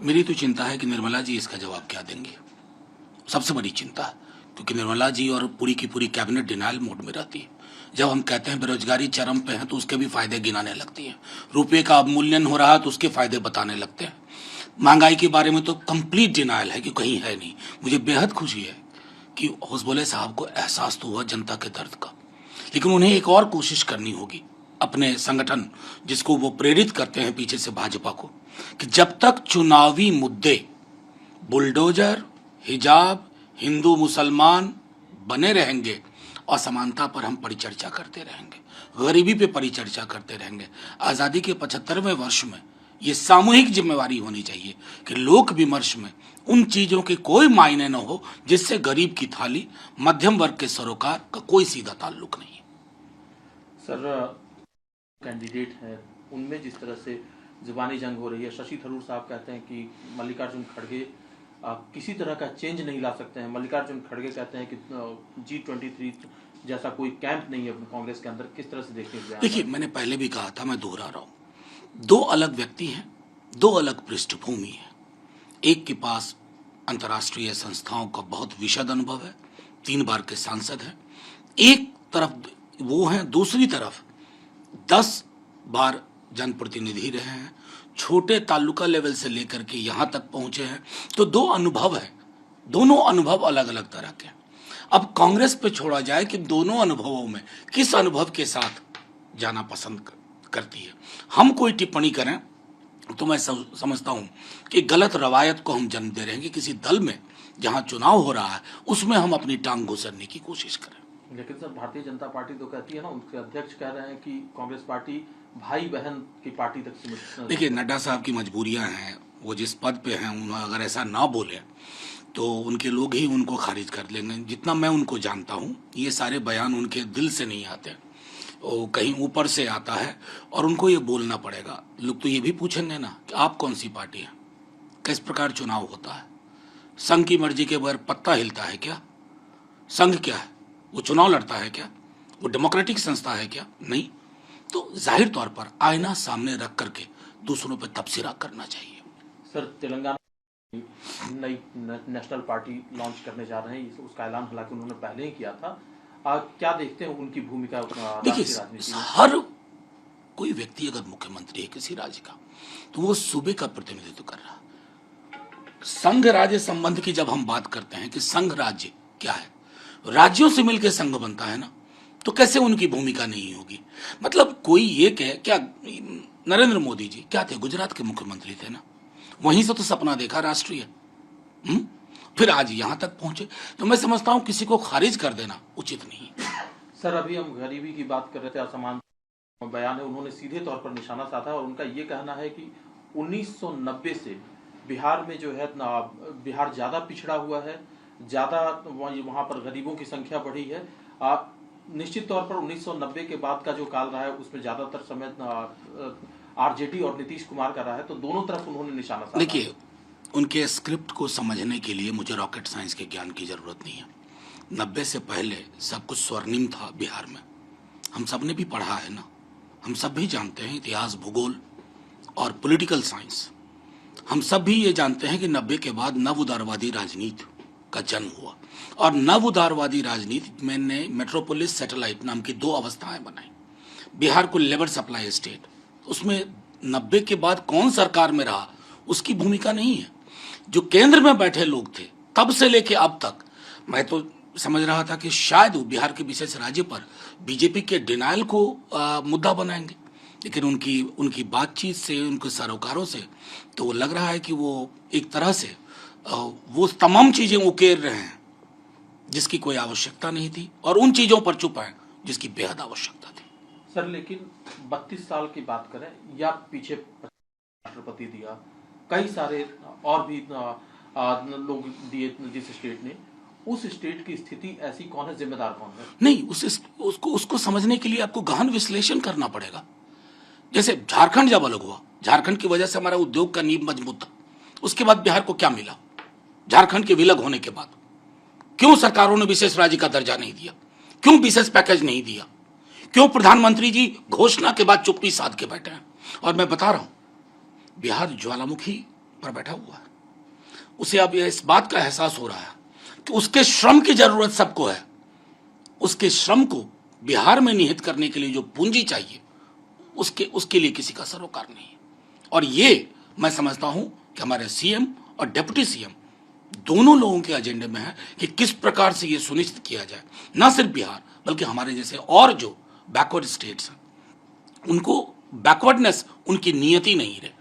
मेरी तो चिंता है कि निर्मला जी इसका जवाब क्या देंगे, सबसे बड़ी चिंता है, क्योंकि निर्मला जी और पूरी की पूरी कैबिनेट डिनाइल मोड में रहती है। जब हम कहते हैं बेरोजगारी चरम पे है तो उसके भी फायदे गिनाने लगती है, रुपये का अवमूल्यन हो रहा है तो उसके फायदे बताने लगते हैं, महंगाई के बारे में तो कंप्लीट डिनाइल है कि कहीं है नहीं। मुझे बेहद खुशी है कि होसबोले साहब को एहसास तो हुआ जनता के दर्द का, लेकिन उन्हें एक और कोशिश करनी होगी अपने संगठन जिसको वो प्रेरित करते हैं पीछे से भाजपा को, कि जब तक चुनावी मुद्दे बुलडोजर, हिजाब, हिंदू मुसलमान बने रहेंगे, असमानता पर हम परिचर्चा करते रहेंगे, गरीबी पे परिचर्चा करते रहेंगे। आज़ादी के 75वें वर्ष में ये सामूहिक जिम्मेवारी होनी चाहिए कि लोक विमर्श में उन चीज़ों के कोई मायने न हो जिससे गरीब की थाली, मध्यम वर्ग के सरोकार का कोई सीधा ताल्लुक नहीं है। सर, कैंडिडेट हैं उनमें जिस तरह से जुबानी जंग हो रही है, शशि थरूर साहब कहते हैं कि मल्लिकार्जुन खड़गे किसी तरह का चेंज नहीं ला सकते हैं। मल्लिकार्जुन खड़गे कहते हैं कि G23 जैसा कोई कैंप नहीं है कांग्रेस के अंदर। किस तरह से देखते हैं? देखिए, मैंने पहले भी कहा था, मैं दोहरा रहा हूँ, दो अलग व्यक्ति हैं, दो अलग पृष्ठभूमि है। एक के पास अंतर्राष्ट्रीय संस्थाओं का बहुत विशद अनुभव है, 3 बार के सांसद हैं, एक तरफ वो हैं, दूसरी तरफ 10 बार जनप्रतिनिधि रहे हैं, छोटे तालुका लेवल से लेकर के यहाँ तक पहुंचे हैं। तो दो अनुभव है, दोनों अनुभव अलग अलग तरह के। अब कांग्रेस पे छोड़ा जाए कि दोनों अनुभवों में किस अनुभव के साथ जाना पसंद करती है। हम कोई टिप्पणी करें तो मैं समझता हूं कि गलत रवायत को हम जन्म दे रहे हैं कि किसी दल में जहां चुनाव हो रहा है उसमें हम अपनी टांग घुसरने की कोशिश करें। लेकिन सर, भारतीय जनता पार्टी तो कहती है ना, उनके अध्यक्ष कह रहे हैं कि कांग्रेस पार्टी भाई बहन की पार्टी तक सीमित। देखिए, नड्डा साहब की मजबूरियां हैं, वो जिस पद पे हैं, उन्हें अगर ऐसा ना बोले तो उनके लोग ही उनको खारिज कर लेंगे। जितना मैं उनको जानता हूँ, ये सारे बयान उनके दिल से नहीं आते, वो कहीं ऊपर से आता है और उनको ये बोलना पड़ेगा। लोग तो ये भी पूछेंगे ना कि आप कौन सी पार्टी हैं, किस प्रकार चुनाव होता है, संघ की मर्जी के बगैर पत्ता हिलता है क्या, संघ क्या है, वो चुनाव लड़ता है क्या, वो डेमोक्रेटिक संस्था है क्या? नहीं। तो जाहिर तौर पर आईना सामने रख करके दूसरों पर तबसरा करना चाहिए। सर, तेलंगाना नई नेशनल पार्टी लॉन्च करने जा रहे हैं, उसका ऐलान हालांकि उन्होंने पहले ही किया था। क्या देखते हैं उनकी भूमिका? देखिए, हर कोई व्यक्ति अगर मुख्यमंत्री है किसी राज्य का तो वो सूबे का प्रतिनिधित्व कर रहा है। संघ राज्य संबंध की जब हम बात करते हैं कि संघ राज्य क्या है, राज्यों से मिलकर संघ बनता है ना, तो कैसे उनकी भूमिका नहीं होगी? मतलब कोई ये कहे, क्या नरेंद्र मोदी जी क्या थे, गुजरात के मुख्यमंत्री थे ना, वहीं से तो सपना देखा राष्ट्रीय, फिर आज यहां तक पहुंचे। तो मैं समझता हूं किसी को खारिज कर देना उचित नहीं है। सर, अभी हम गरीबी की बात कर रहे थे, असमान बयान है, उन्होंने सीधे तौर पर निशाना साधा और उनका ये कहना है कि 1990 से बिहार में जो है बिहार ज्यादा पिछड़ा हुआ है, ज्यादा वहां पर गरीबों की संख्या बढ़ी है। निश्चित तौर पर 1990 के बाद का जो काल रहा है उसमें ज्यादातर समय आरजेडी और नीतीश कुमार का रहा है, तो दोनों तरफ उन्होंने निशाना साधा। देखिए, उनके स्क्रिप्ट को समझने के लिए मुझे रॉकेट साइंस के ज्ञान की जरूरत नहीं है। 90 से पहले सब कुछ स्वर्णिम था बिहार में, हम सब ने भी पढ़ा है ना, हम सब भी जानते हैं इतिहास, भूगोल और पॉलिटिकल साइंस। हम सब भी ये जानते हैं कि 90 के बाद नव उदारवादी राजनीति का जन्म हुआ और नव उदारवादी राजनीति में ने मेट्रोपोलिस सैटेलाइट नाम की 2 अवस्थाएं बनाई। बिहार को लेबर सप्लाई स्टेट, उसमें 90 के बाद कौन सरकार में रहा उसकी भूमिका नहीं है। जो केंद्र में बैठे लोग थे तब से लेके अब तक, मैं तो समझ रहा था कि शायद वो बिहार के विशेष राज्य पर बीजेपी के डिनाइल को मुद्दा बनाएंगे, लेकिन उनकी बातचीत से, उनके सरोकारों से तो लग रहा है कि वो एक तरह से वो तमाम चीजें उकेर रहे हैं जिसकी कोई आवश्यकता नहीं थी और उन चीजों पर चुप हैं जिसकी बेहद आवश्यकता थी। सर, लेकिन 32 साल की बात करें या पीछे राष्ट्रपति दिया, कई सारे और भी लोग दिए जिस स्टेट ने, उस स्टेट की स्थिति ऐसी कौन है, जिम्मेदार कौन है? नहीं, उसको समझने के लिए आपको गहन विश्लेषण करना पड़ेगा। जैसे झारखंड जब अलग हुआ, झारखंड की वजह से हमारा उद्योग का नींव मजबूत था, उसके बाद बिहार को क्या मिला? झारखंड के विलग होने के बाद क्यों सरकारों ने विशेष राज्य का दर्जा नहीं दिया, क्यों विशेष पैकेज नहीं दिया, क्यों प्रधानमंत्री जी घोषणा के बाद चुप्पी साध के बैठे हैं? और मैं बता रहा हूं, बिहार ज्वालामुखी पर बैठा हुआ है। उसे अब इस बात का एहसास हो रहा है कि उसके श्रम की जरूरत सबको है। उसके श्रम को बिहार में निहित करने के लिए जो पूंजी चाहिए उसके लिए किसी का सरोकार नहीं है। और ये मैं समझता हूं कि हमारे सीएम और डिप्टी सीएम दोनों लोगों के एजेंडे में है कि किस प्रकार से ये सुनिश्चित किया जाए, न सिर्फ बिहार बल्कि हमारे जैसे और जो बैकवर्ड स्टेट्स हैं उनको बैकवर्डनेस उनकी नियति नहीं रहे।